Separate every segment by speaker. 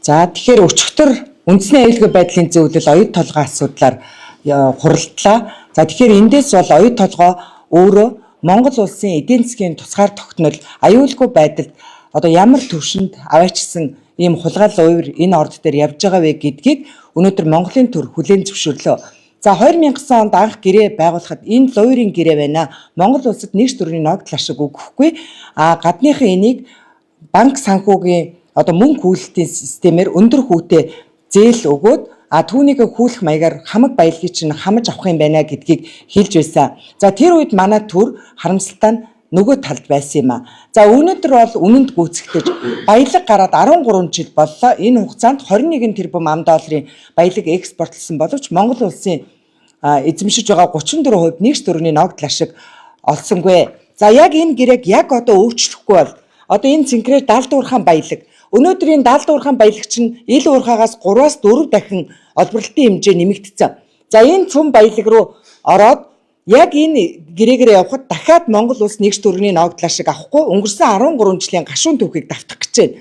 Speaker 1: За тэгэхээр өчигдөр үндэсний аюулгүй байдлын зөвлөл оюут толгой асуудлаар хуралдлаа. За тэгэхээр эндээс бол оюут толгой өөрөө Монгол улсын эдийн засгийн тусгаар тогтнол аюулгүй байдалд одоо ямар төвшөнд аваачсан ийм хулгай луур энэ орд дээр явж байгаа вэ гэдгийг өнөөдөр Монголын төр хүлээн зөвшөөрлөө. За 2000 онд анх гэрээ байгуулахад энэ луурын гэрээ байна. Монгол улсад нэгж төрний ногдол ашиг өгөхгүй. Гадныхан энийг банк санхүүгийн одоо мөнгө хүүлэлтийн системээр өндөр хүүтэй зээл өгөөд түүнийг хүүлэх маягаар хамаг баялагийг чинь хамаж авах юм байна гэдгийг хэлж байсан. За тэр үед манай төр харамсалтай нь нөгөө талд байсан юм а. За өнөөдөр бол үнэнд гүйцэтгэж баялаг гараад 13 жил боллоо. Энэ хугацаанд 21 тэрбум $, баялаг экспортлсон боловч Монгол улсын эзэмшиж байгаа 34% нэгж төрний ногдол ашиг олсонгүй. За яг энэ гэрээг яг одоо өөрчлөхгүй бол одоо энэ цэнхрээр 70 дуурхайн баялаг. Өнөөдөр энэ 70 дуурхайн баялаг чинь ил уурхаагаас 3-аас 4 дахин олборлолтын хэмжээ нэмэгдсэн. За энэ цөм баялаг руу ороод яг энэ гэрээгээр явхад дахиад Монгол улс нэгж төрний ногдол ашиг авахгүй өнгөрсөн 13 жилийн гашуун түүхийг давтах гэж байна.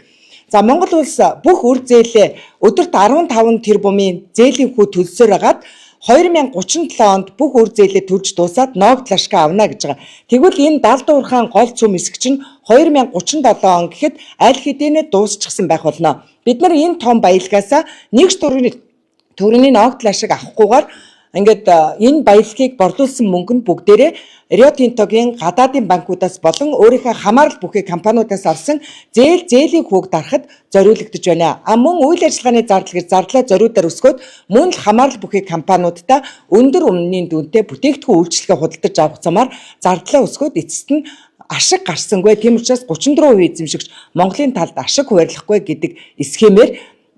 Speaker 1: За Монгол улс бүх үр зээлээ өдөрт 15 тэрбумын зээлийн хүү төлсөөр хагаад 2037 онд бүх үр зээлээ төлж дуусаад ногдол ашиг авна гэж байгаа. Тэгвэл энэ 70 дуурхайн гол цөм хэсэг чинь 2037 он гэхэд аль хэдийнэ дуусчихсан байх болно. Бид нар энэ том баялагаасаа нэгж төрний ногдол ашиг авахгүйгээр ингээд энэ баялагийг борлуулсан мөнгө нь бүгдээрээ Rio Tinto-гийн гадаадын банкудаас болон өөрийнхөө хамаарал бүхий компаниудаас авсан зээлийн хүүг дарахад зориулагдж байна. Мөн үйл ажиллагааны зардал зориудаар өсгөөд мөн л хамаарал бүхий компаниудаа өндөр үнийн дүнтэй бүтээгдэхүүн үйлчлэгээ худалдаж авах замаар зардлаа өсгөөд эцэст нь ашиг гарсангүй. Тийм учраас 34% эзэмшигч Монголын талд ашиг хуваарлахгүй гэдэг схемээр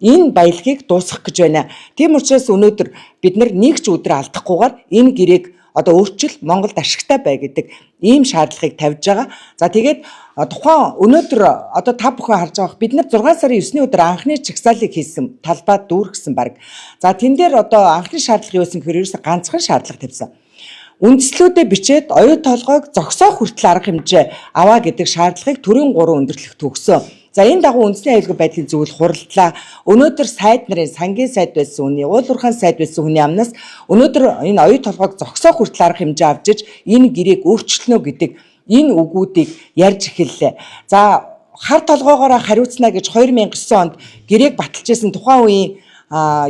Speaker 1: энэ баялагийг дуусгах гэж байна. Тийм учраас өнөөдөр бид нар нэг ч өдөр алдахгүйгээр энэ гэрээг одоо өөрчил Монголд ашигтай бай гэдэг ийм шаардлагыг тавьж байгаа. За тэгээд тухайн өнөөдөр одоо та бүхэн харж байгаа бид нар 6 сарын 9-ний өдөр анхны чагсаалыг хийсэн талбай дүүргэсэн баг. За тэн дээр одоо анхны шаардлага юу байсан гэхээр ерөөсө ганцхан шаардлага тавьсан. Үндслүүдэд бичээд оюут толгойг зогсоох хүртэл арга хэмжээ аваа гэдэг шаардлагыг төрийн 3 өндөрлөлт өгсөн. За энэ дагуу үндэсний аюулгүй байдлын зөвлөл хуралдлаа. Өнөөдөр сайд нарын сангийн сайд байсан хүний, уулуурхайн сайд байсан хүний амнаас өнөөдөр энэ оюут толгойг зогсоох хүртэл арга хэмжээ авч иж энэ гэрээг өөрчлөнө гэдэг энэ үгүүдийг ярьж эхэллээ. За хар толгоогоор хариуцна гэж 2009 онд гэрээг баталжсэн тухайн үеийн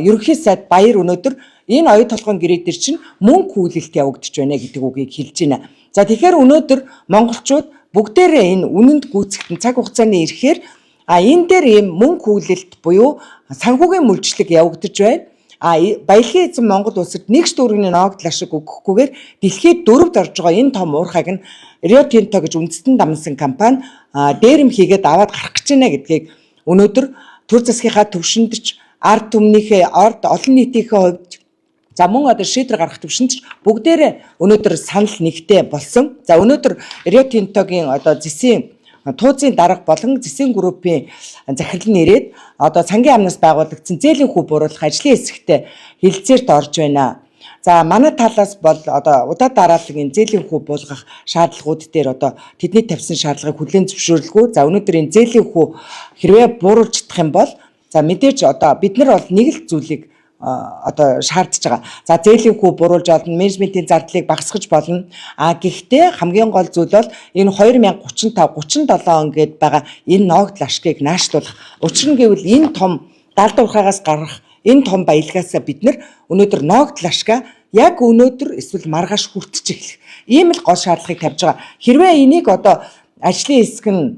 Speaker 1: ерөнхий сайд Баяр өнөөдөр энэ оюут толгойн гэрээ дээр чинь мөнгө хүүлэлт явагдаж байна гэдэг үгийг хэлж байна. За тэгэхээр өнөөдөр монголчууд бүгдээрээ энэ үнэнд гүйцэтгэн цаг хугацааны ирэхээр энэ дээр ийм мөнгө хүүлэлт буюу санхүүгийн мүлжлэг явагдаж байна. Баялагын эзэн Монгол улсад нэгж төрний ногдол ашиг өгөхгүйгээр дэлхийд 4-д орж байгаа энэ том уурхайг нь Rio Tinto гэж үндэстэн дамнасан компани дээрэм хийгээд аваад гарах гэж байна гэдгийг өнөөдөр төр засгийнхаа төвшөндч ард түмнийхээ олон нийтийнхээ хувьд за мөн одоо шийдвэр гаргах төвшөнд бүгдээрээ өнөөдөр санал нэгтэй болсон. За өнөөдөр Rio Tinto-гийн одоо зэсийн туузын дарга болон зэсийн группийн захирал нэрээд одоо сангийн амнаас байгуулагдсан зээлийн хүү бууруулах ажлын хэсэгтээ хилцээрт орж байна. За манай талаас бол одоо удаа дарааллын зээлийн хүү буулгах шаардлагууд дээр одоо тэдний тавьсан шаардлагыг хүлээн зөвшөөрлгүй. За өнөөдөр энэ зээлийн хүү хэрвээ бууруулж чадах юм бол за мэдээж одоо бид нар бол нэг л зүйлийг одоо шаардж байгаа. За зээлийн хүү буруулж олно, менежментийн зардлыг багасгах болно. Гэхдээ хамгийн гол зүйл бол энэ 2035-37 он гээд байгаа энэ ногдол ашгийг наашлуулах. Учир нь гэвэл энэ том 70 дуурхайгаас гарах энэ том баялагаас бид нар өнөөдөр ногдол ашгаа яг өнөөдөр эсвэл маргааш хүртэж эхлэх. Ийм л гол шаардлагыг тавьж байгаа. Хэрвээ энийг одоо ажлын хэсэг нь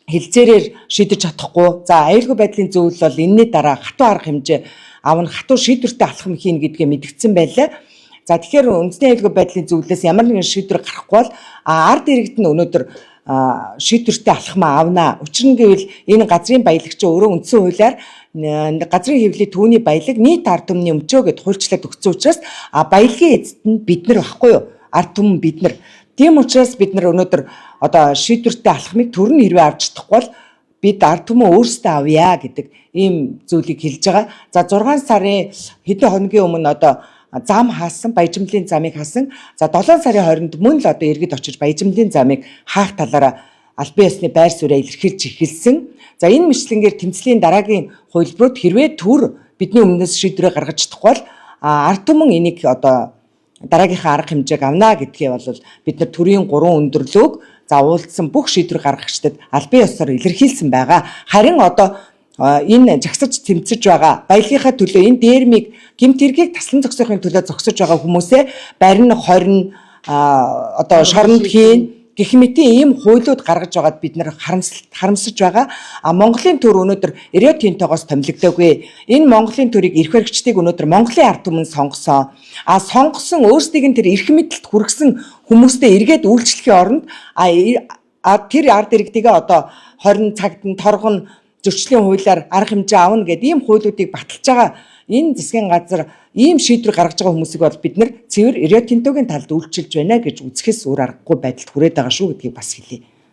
Speaker 1: хилцээрээр шийдэж чадахгүй. За аюулгүй байдлын зөвлөл бол энэний дараа хатуу арга хэмжээ авна, хатуу шийдвэртэй алхам хийн гэдгээ мэдгдсэн байлаа. За тэгэхээр үндэсний аюулгүй байдлын зөвлөлөөс ямар нэгэн шийдвэр гарахгүй бол ард иргэд нь өнөөдөр шийдвэртэй алхмаа авна. Учир нь гэвэл энэ газрын баялагч өөрөө үндсэн хуулиар газрын хэвлэлийн түүний баялаг нийт ард түмний өмчөө гэд хуульчлаад өгсөн учраас баялагын эзэд нь бид нар байхгүй юу? Ард түмэн бид нар. Тийм учраас бид нар өнөөдөр одоо шийдвэртэй алхмыг төр нь хэрвээ авч чадахгүй бол бид ард түмэн өөрсдөө авъя гэдэг ийм зүйлийг хэлж байгаа. За 6 сарын хэдэн хоногийн өмнө одоо зам хаасан, баяжмлын замыг хаасан. За 7 сарын 20-нд мөн л одоо иргэд очиж баяжмлын замыг хаах талаараа албан ёсны байр сууриа илэрхийлж эхэлсэн. За энэ мэтлэнгээр тэмцлийн дараагийн хувилбарууд хэрвээ төр бидний өмнөөс шийдвэрээ гаргаж чадахгүй бол ард түмэн энийг одоо дараагийнхаа арга хэмжээг авна гэдгээ бол бид нар төрийн 3 өндөрлөөг уулзсан бүх шийдвэр гаргагчдад албан ёсоор илэрхийлсэн байгаа. Харин одоо энэ жагсаж тэмцэж байгаа баялагийнхаа төлөө энэ дээрмийг гэмт хэргийг таслан зогсоохын төлөө зогсож байгаа хүмүүсээ барин хорин одоо шоронд хийн гэх мэт ийм хуулиуд гаргаж байгаад бид нар харамсаж байгаа. Монголын төр өнөөдөр Rio Tinto-гоос томилогдоогүй. Энэ Монголын төрийг эрх баригчдыг өнөөдөр Монголын ард түмэн сонгосон. Сонгосон өөрсдийг нь тэр эрх мэдэлд хүргэсэн хүмүүстэй эргээд үйлчлэхийн оронд тэр ард иргэдийгээ одоо 20 цагт нь торгон зөрчлийн хуулиар арга хэмжээ авна гэдэг ийм хуулиудыг баталж байгаа энэ засгийн газар ийм шийдвэр гаргаж байгаа хүмүүсийг бол бид нар цэвэр Rio Tinto-гийн талд үйлчилж байна гэж үзэхээс өөр аргагүй байдалд хүрээд байгаа шүү гэдгийг бас хэлье.